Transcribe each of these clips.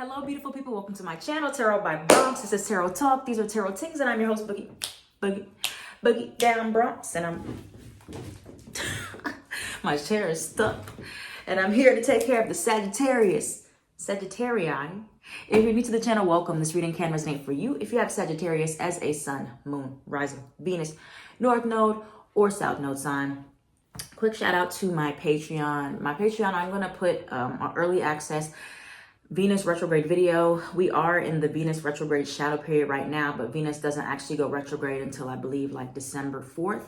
Hello, beautiful people. Welcome to my channel, Tarot by Bronx. This is Tarot Talk. These are Tarot Tings, and I'm your host, Boogie Down Bronx. And I'm my chair is stuck, and I'm here to take care of the Sagittarius. Sagittarii. If you're new to the channel, welcome. This reading can resonate for you if you have Sagittarius as a sun, moon, rising, Venus, North Node, or South Node sign. Quick shout out to my Patreon. I'm going to put early access Venus retrograde video. We are in the Venus retrograde shadow period right now, but Venus doesn't actually go retrograde until I believe like December 4th.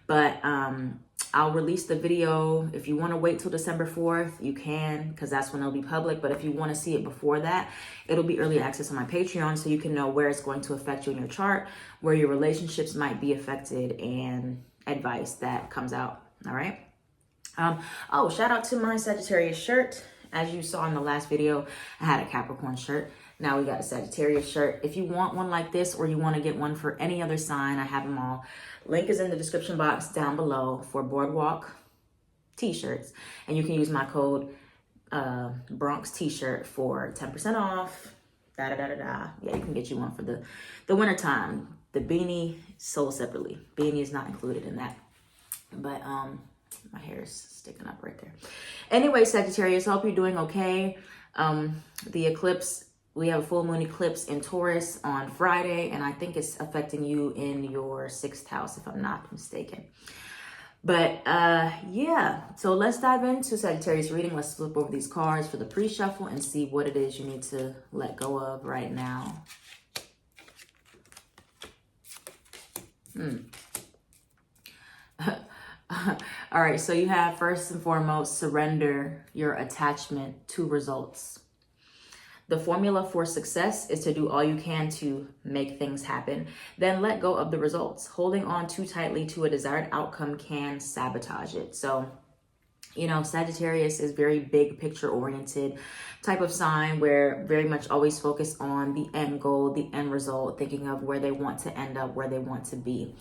But I'll release the video. If you want to wait till December 4th, you can, because that's when it'll be public. But if you want to see it before that, it'll be early access on my Patreon, so you can know where it's going to affect you in your chart, where your relationships might be affected, and advice that comes out. All right. Oh, shout out to my Sagittarius shirt. As you saw in the last video, I had a Capricorn shirt. Now we got a Sagittarius shirt. If you want one like this, or you want to get one for any other sign, I have them all. Link is in the description box down below for Boardwalk t-shirts. And you can use my code Bronx t-shirt for 10% off. Yeah, you can get you one for the winter time. The beanie sold separately. Beanie is not included in that. But my hair is sticking up right there. Anyway, Sagittarius, hope you're doing okay. The eclipse, we have a full moon eclipse in Taurus on Friday, and I think it's affecting you in your 6th house, if I'm not mistaken. But yeah, so let's dive into Sagittarius reading. Let's flip over these cards for the pre-shuffle and see what it is you need to let go of right now. All right, so you have, first and foremost, surrender your attachment to results. The formula for success is to do all you can to make things happen, then let go of the results. Holding on too tightly to a desired outcome can sabotage it. So, you know, Sagittarius is very big picture oriented type of sign, where very much always focus on the end goal, the end result, thinking of where they want to end up, where they want to be.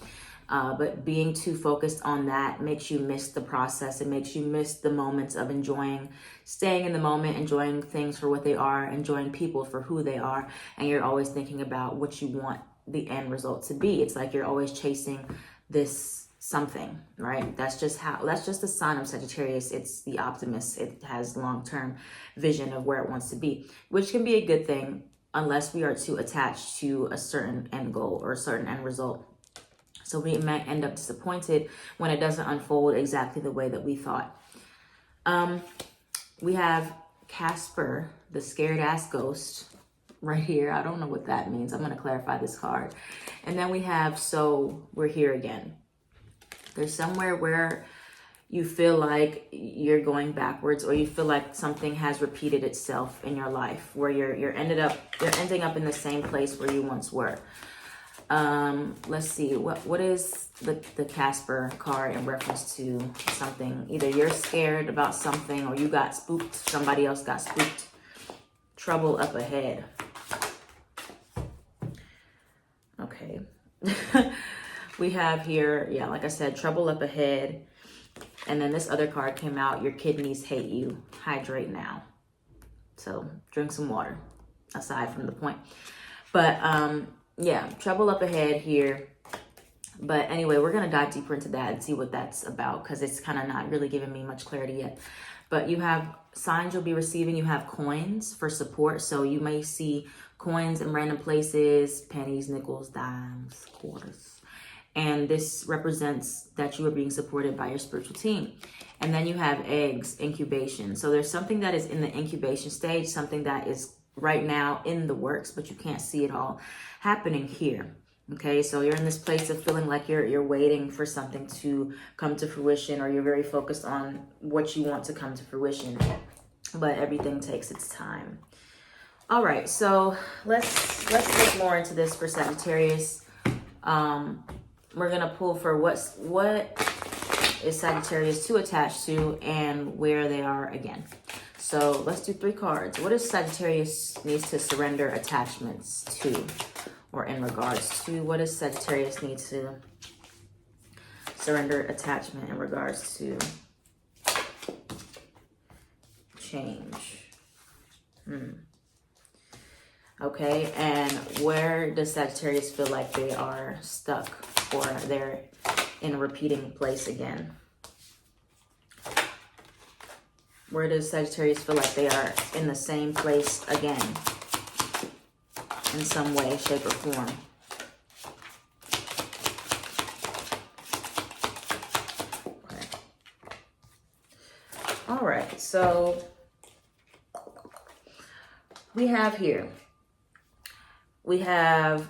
But being too focused on that makes you miss the process. It makes you miss the moments of enjoying, staying in the moment, enjoying things for what they are, enjoying people for who they are. And you're always thinking about what you want the end result to be. It's like you're always chasing this something, right? That's just the sign of Sagittarius. It's the optimist. It has long-term vision of where it wants to be, which can be a good thing unless we are too attached to a certain end goal or a certain end result. So we might end up disappointed when it doesn't unfold exactly the way that we thought. We have Casper, the scared ass ghost, right here. I don't know what that means. I'm going to clarify this card. And then we have, so we're here again. There's somewhere where you feel like you're going backwards, or you feel like something has repeated itself in your life, where you're ending up in the same place where you once were. Let's see, what is the Casper card in reference to something? Either you're scared about something, or you got spooked, somebody else got spooked. Trouble up ahead. Okay. We have here, yeah, like I said, trouble up ahead. And then this other card came out, your kidneys hate you. Hydrate now. So drink some water, aside from the point. But yeah, trouble up ahead here. But anyway, we're going to dive deeper into that and see what that's about, because it's kind of not really giving me much clarity yet. But you have signs you'll be receiving. You have coins for support. So you may see coins in random places, pennies, nickels, dimes, quarters. And this represents that you are being supported by your spiritual team. And then you have eggs, incubation. So there's something that is in the incubation stage, something that is right now in the works, but you can't see it all happening here. Okay, so you're in this place of feeling like you're waiting for something to come to fruition, or you're very focused on what you want to come to fruition, but everything takes its time. All right, so let's look more into this for Sagittarius. We're gonna pull for what is Sagittarius too attached to, and where they are again. So let's do 3 cards. What does Sagittarius needs to surrender attachments to, or in regards to? What does Sagittarius need to surrender attachment in regards to change? Okay, and where does Sagittarius feel like they are stuck or they're in a repeating place again? Where does Sagittarius feel like they are in the same place again in some way, shape, or form? Okay. All right, so we have here, we have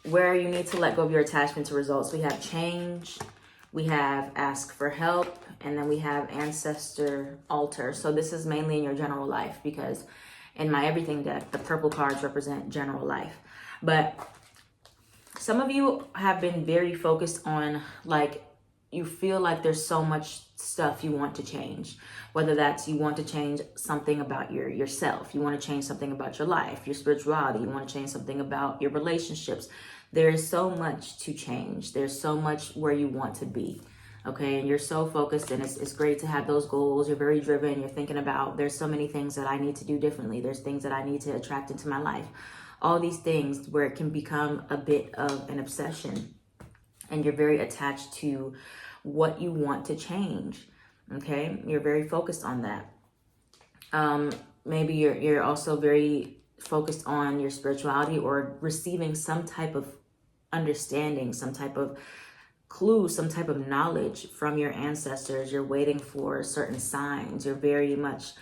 where you need to let go of your attachment to results. We have change, we have ask for help, and then we have ancestor altar. So this is mainly in your general life, because in my everything deck, the purple cards represent general life. But some of you have been very focused on, like, you feel like there's so much stuff you want to change, whether that's you want to change something about yourself, you want to change something about your life, your spirituality, you want to change something about your relationships. There's so much to change. There's so much where you want to be. Okay, and you're so focused, and it's great to have those goals. You're very driven. You're thinking about, there's so many things that I need to do differently. There's things that I need to attract into my life. All these things where it can become a bit of an obsession, and you're very attached to what you want to change. Okay, you're very focused on that. Maybe you're also very focused on your spirituality, or receiving some type of understanding, some type of clue, some type of knowledge from your ancestors. You're waiting for certain signs. You're very much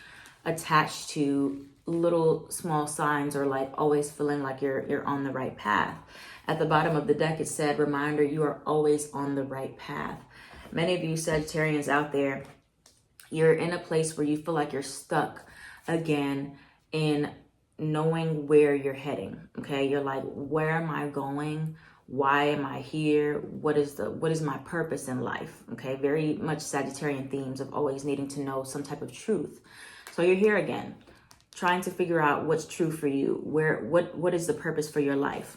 attached to little small signs, or like always feeling like you're on the right path. At the bottom of the deck, it said, reminder, you are always on the right path. Many of you Sagittarians out there, you're in a place where you feel like you're stuck again in knowing where you're heading. Okay, you're like, where am I going? Why am I here? What is my purpose in life? Okay, very much Sagittarian themes of always needing to know some type of truth. So you're here again, trying to figure out what's true for you. What is the purpose for your life?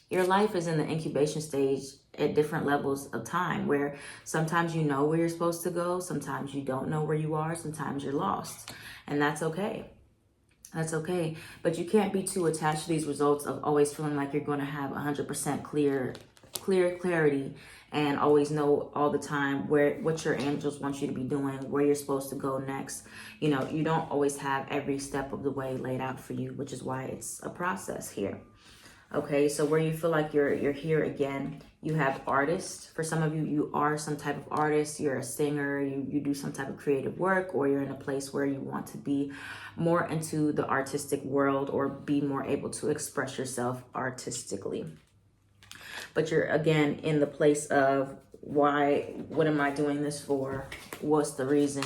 Your life is in the incubation stage at different levels of time, where sometimes you know where you're supposed to go, sometimes you don't know where you are, sometimes you're lost, and that's okay. That's okay. But you can't be too attached to these results of always feeling like you're going to have 100% clarity, and always know all the time what your angels want you to be doing, where you're supposed to go next. You know, you don't always have every step of the way laid out for you, which is why it's a process here. Okay, so where you feel like you're here again, you have artist. For some of you, you are some type of artist. You're a singer, you do some type of creative work, or you're in a place where you want to be more into the artistic world, or be more able to express yourself artistically. But you're again in the place of why, what am I doing this for? What's the reason?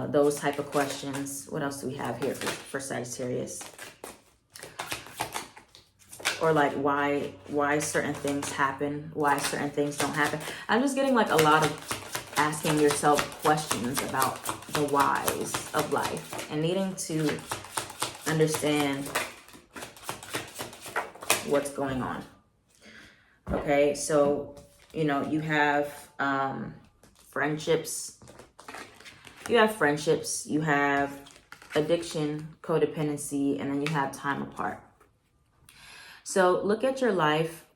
Those type of questions. What else do we have here for Sagittarius? Or like why certain things happen, why certain things don't happen. I'm just getting like a lot of asking yourself questions about the whys of life, and needing to understand what's going on. Okay, so, you know, you have friendships. You have friendships, you have addiction, codependency, and then you have time apart. So look at your life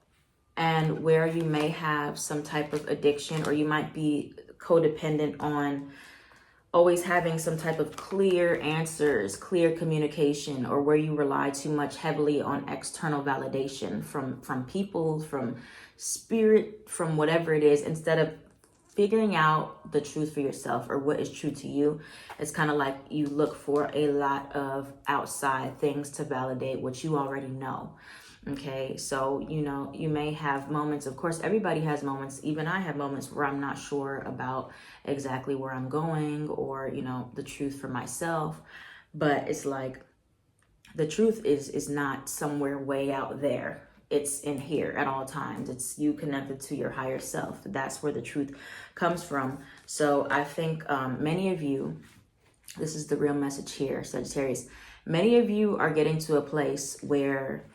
and where you may have some type of addiction, or you might be codependent on always having some type of clear answers, clear communication, or where you rely too much heavily on external validation from people, from spirit, from whatever it is, instead of figuring out the truth for yourself, or what is true to you. It's kind of like you look for a lot of outside things to validate what you already know. Okay, so, you know, you may have moments, of course, everybody has moments, even I have moments where I'm not sure about exactly where I'm going, or, you know, the truth for myself. But it's like, the truth is not somewhere way out there. It's in here at all times. It's you connected to your higher self. That's where the truth comes from. So I think many of you, this is the real message here, Sagittarius, many of you are getting to a place where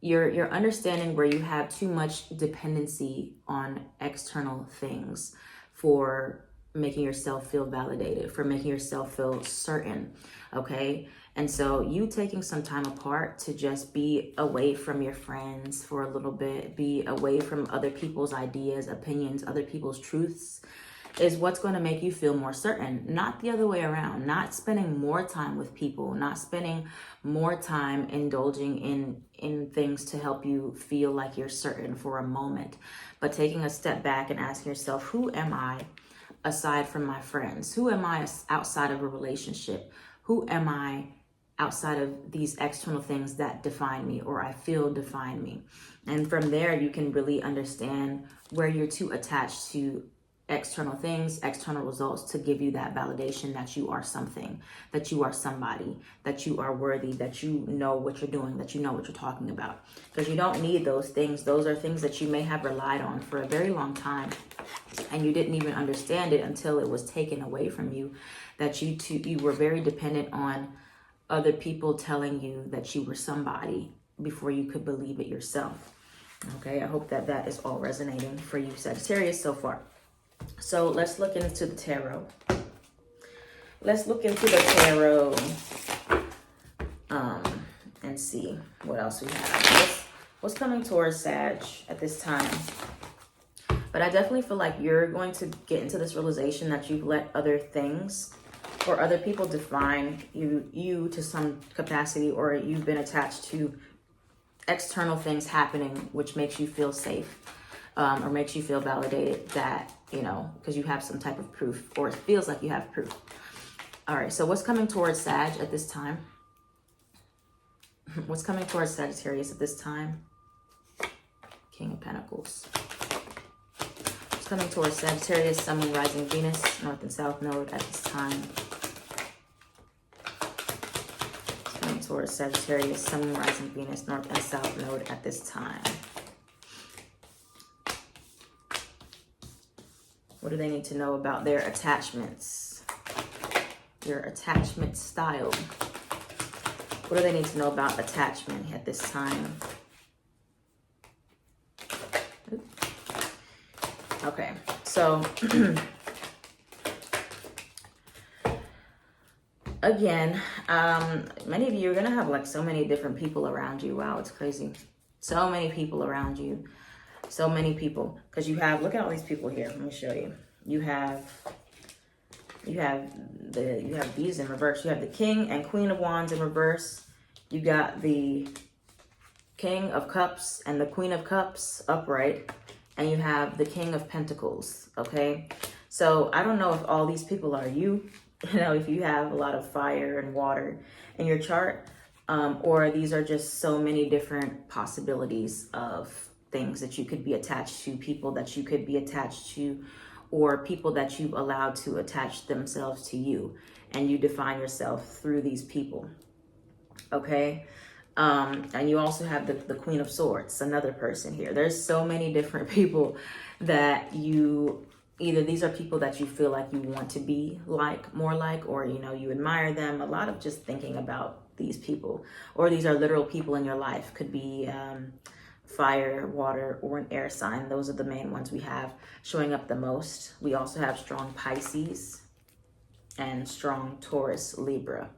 you're understanding where you have too much dependency on external things for making yourself feel validated, for making yourself feel certain, okay? And so you taking some time apart to just be away from your friends for a little bit, be away from other people's ideas, opinions, other people's truths, is what's going to make you feel more certain, not the other way around. Not spending more time with people, not spending more time indulging in things to help you feel like you're certain for a moment, but taking a step back and asking yourself, who am I aside from my friends? Who am I outside of a relationship? Who am I outside of these external things that define me or I feel define me? And from there, you can really understand where you're too attached to external things, external results to give you that validation that you are something, that you are somebody, that you are worthy, that you know what you're doing, that you know what you're talking about. Because you don't need those things. Those are things that you may have relied on for a very long time, and you didn't even understand it until it was taken away from you, that you were very dependent on other people telling you that you were somebody before you could believe it yourself. Okay, I hope that that is all resonating for you, Sagittarius, so far. So let's look into the tarot. Let's look into the tarot and see what else we have. What's coming towards Sag at this time? But I definitely feel like you're going to get into this realization that you've let other things or other people define you to some capacity, or you've been attached to external things happening, which makes you feel safe. Or makes you feel validated, that, you know, because you have some type of proof, or it feels like you have proof. All right, so what's coming towards Sag at this time? What's coming towards Sagittarius at this time? King of Pentacles. What's coming towards Sagittarius, Sun, Moon, Rising, Venus, North and South Node at this time? What's coming towards Sagittarius, Sun, Moon, Rising, Venus, North and South Node at this time? What do they need to know about their attachments? Your attachment style. What do they need to know about attachment at this time? Okay, so again, many of you are gonna have like so many different people around you. Wow, it's crazy. So many people around you. So many people, because you have, look at all these people here. Let me show you. You have these in reverse. You have the King and Queen of Wands in reverse. You got the King of Cups and the Queen of Cups upright, and you have the King of Pentacles. Okay, so I don't know if all these people are you. You know, if you have a lot of fire and water in your chart, or these are just so many different possibilities of things that you could be attached to, people that you could be attached to, or people that you've allowed to attach themselves to you, and you define yourself through these people. Okay, and you also have the Queen of Swords, another person here. There's so many different people that you, either these are people that you feel like you want to be like, more like, or, you know, you admire them. A lot of just thinking about these people, or these are literal people in your life. Could be fire, water, or an air sign. Those are the main ones we have showing up the most. We also have strong Pisces and strong Taurus, Libra.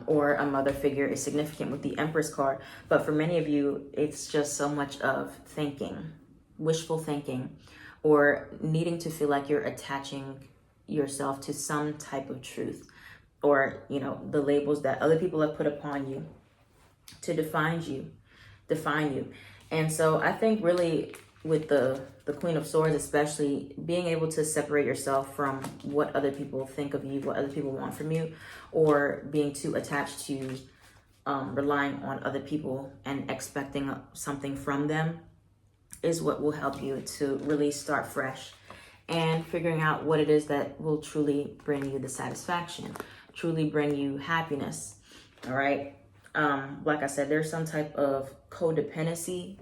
Or a mother figure is significant with the Empress card. But for many of you, it's just so much of thinking, wishful thinking, or needing to feel like you're attaching yourself to some type of truth, or, you know, the labels that other people have put upon you to define you. And so I think really with the Queen of Swords, especially, being able to separate yourself from what other people think of you, what other people want from you, or being too attached to relying on other people and expecting something from them, is what will help you to really start fresh and figuring out what it is that will truly bring you the satisfaction, truly bring you happiness. All right. Like I said, there's some type of codependency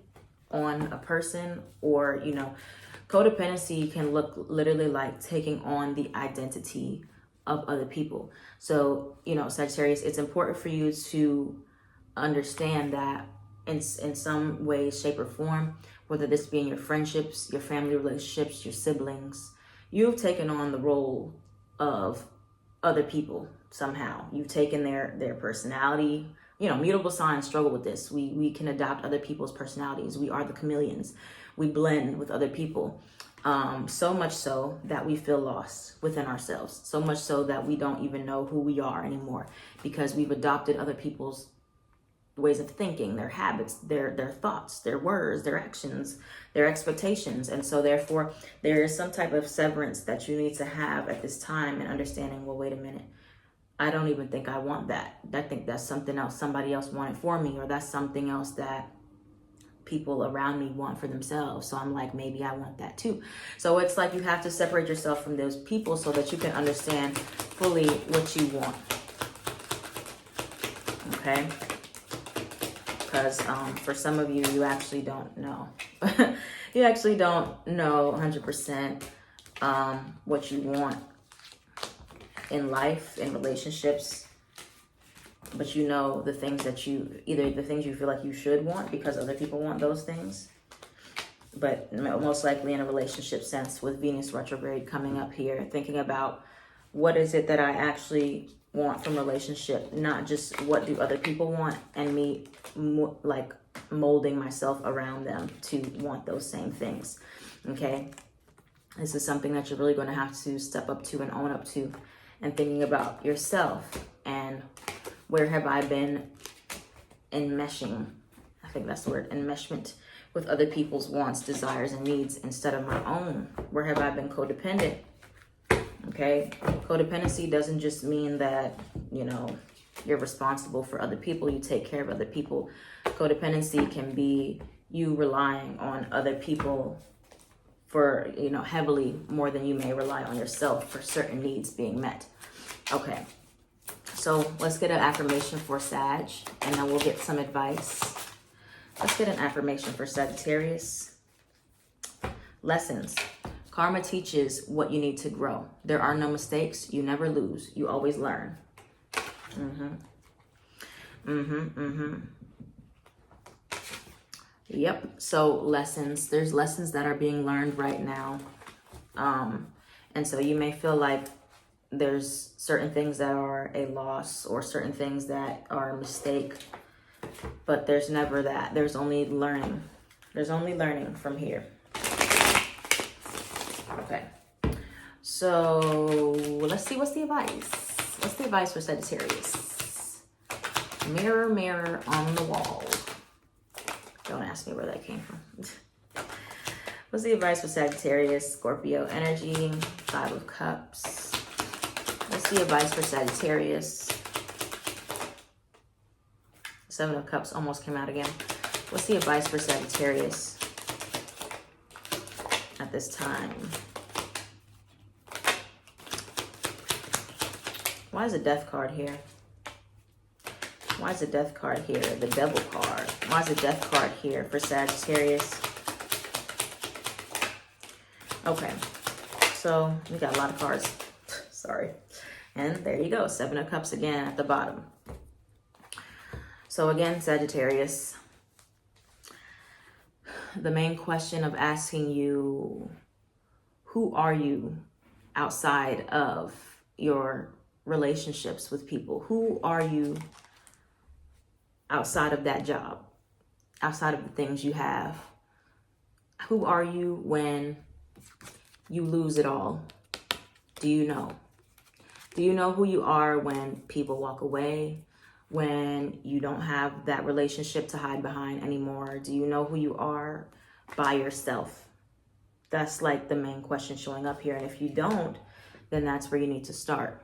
on a person, or, you know, codependency can look literally like taking on the identity of other people. So, you know, Sagittarius, it's important for you to understand that in some way, shape, or form, whether this be in your friendships, your family relationships, your siblings, you've taken on the role of other people somehow. You've taken their personality. You know, mutable signs struggle with this. We can adopt other people's personalities. We are the chameleons. We blend with other people. So much so that we feel lost within ourselves. So much so that we don't even know who we are anymore, because we've adopted other people's ways of thinking, their habits, their thoughts, their words, their actions, their expectations. And so therefore there is some type of severance that you need to have at this time, and understanding, well, wait a minute, I don't even think I want that. I think that's something else somebody else wanted for me, or that's something else that people around me want for themselves. So I'm like, maybe I want that too. So it's like you have to separate yourself from those people so that you can understand fully what you want. Okay? Because for some of you, you actually don't know. You actually don't know 100% what you want in life, in relationships. But you know the things that either the things you feel like you should want because other people want those things. But most likely in a relationship sense, with Venus retrograde coming up here, thinking about what is it that I actually want from relationship, not just what do other people want, and me like molding myself around them to want those same things. Okay, this is something that you're really going to have to step up to and own up to, and thinking about yourself and where have I been enmeshing, I think that's the word, enmeshment, with other people's wants, desires, and needs instead of my own. Where have I been codependent? Okay, codependency doesn't just mean that, you know, you're responsible for other people, you take care of other people. Codependency can be you relying on other people for, you know, heavily more than you may rely on yourself for certain needs being met. Okay, so let's get an affirmation for Sag, and then we'll get some advice. Let's get an affirmation for Sagittarius. Lessons. Karma teaches what you need to grow. There are no mistakes. You never lose. You always learn. Yep. So lessons. There's lessons that are being learned right now. And so you may feel like there's certain things that are a loss or certain things that are a mistake. But there's never that. There's only learning. There's only learning from here. Okay, so let's see, what's the advice? What's the advice for Sagittarius? Mirror, mirror on the wall. Don't ask me where that came from. What's the advice for Sagittarius? Scorpio energy, 5 of Cups. What's the advice for Sagittarius? 7 of Cups almost came out again. What's the advice for Sagittarius at this time? Why is the Death card here? Why is the Death card here? The Devil card. Why is the Death card here for Sagittarius? Okay, so we got a lot of cards. Sorry. And there you go, 7 of Cups again at the bottom. So again, Sagittarius, the main question of asking you, who are you outside of your relationships with people? Who are you outside of that job, outside of the things you have? Who are you when you lose it all? Do you know? Do you know who you are when people walk away? When you don't have that relationship to hide behind anymore? Do you know who you are by yourself? That's like the main question showing up here. And if you don't, then that's where you need to start.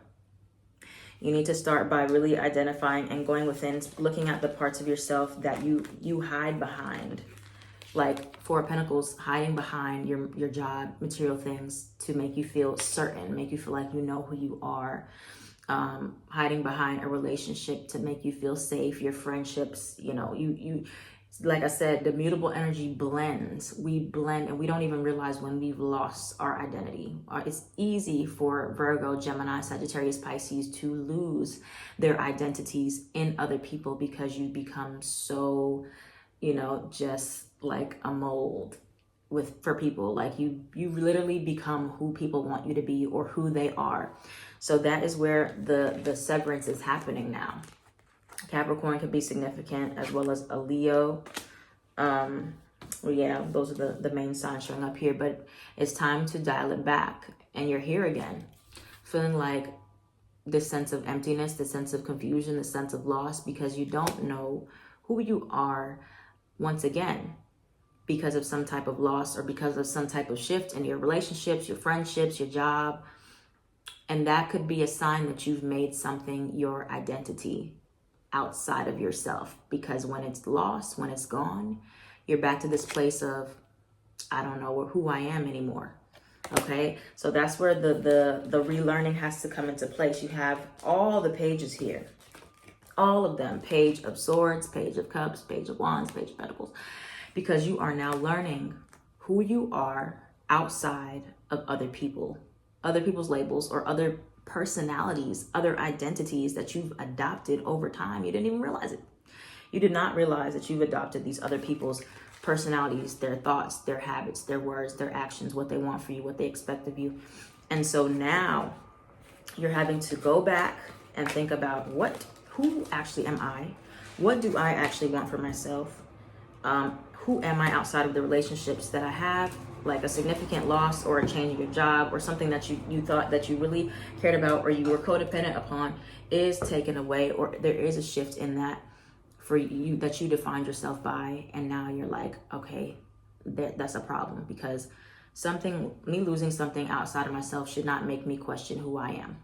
You need to start by really identifying and going within, looking at the parts of yourself that you hide behind. Like 4 of Pentacles, hiding behind your job, material things to make you feel certain, make you feel like you know who you are. Hiding behind a relationship to make you feel safe, your friendships, you know, you like I said, the mutable energy blends. We blend and we don't even realize when we've lost our identity. It's easy for Virgo, Gemini, Sagittarius, Pisces to lose their identities in other people because you become so, you know, just like a mold. for people. Like you literally become who people want you to be or who they are. So that is where the severance is happening now. Capricorn can be significant, as well as a Leo. Well, yeah, those are the main signs showing up here, but it's time to dial it back. And you're here again, feeling like this sense of emptiness, this sense of confusion, this sense of loss, because you don't know who you are once again, because of some type of loss or because of some type of shift in your relationships, your friendships, your job. And that could be a sign that you've made something your identity outside of yourself, because when it's lost, when it's gone, you're back to this place of, I don't know who I am anymore. Okay, so that's where the relearning has to come into place. You have all the pages here, all of them: Page of Swords, Page of Cups, Page of Wands, Page of Pentacles, because you are now learning who you are outside of other people, other people's labels, or other personalities, other identities that you've adopted over time. You didn't even realize it. You did not realize that you've adopted these other people's personalities, their thoughts, their habits, their words, their actions, what they want for you, what they expect of you. And so now you're having to go back and think about who actually am I? What do I actually want for myself? Who am I outside of the relationships that I have? Like a significant loss or a change in your job or something that you thought that you really cared about or you were codependent upon is taken away, or there is a shift in that for you that you defined yourself by, and now you're like, okay, that's a problem, because me losing something outside of myself should not make me question who I am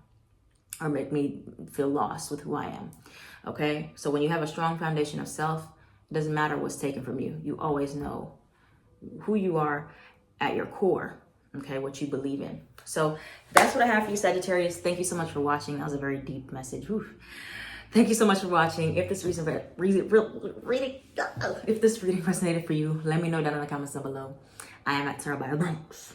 or make me feel lost with who I am. Okay, so when you have a strong foundation of self, it doesn't matter what's taken from you. You always know who you are at your core, okay, what you believe in. So that's what I have for you, Sagittarius. Thank you so much for watching. That was a very deep message. Whew. Thank you so much for watching. If this reading resonated for you, let me know down in the comments down below. I am at Tarot by Banks.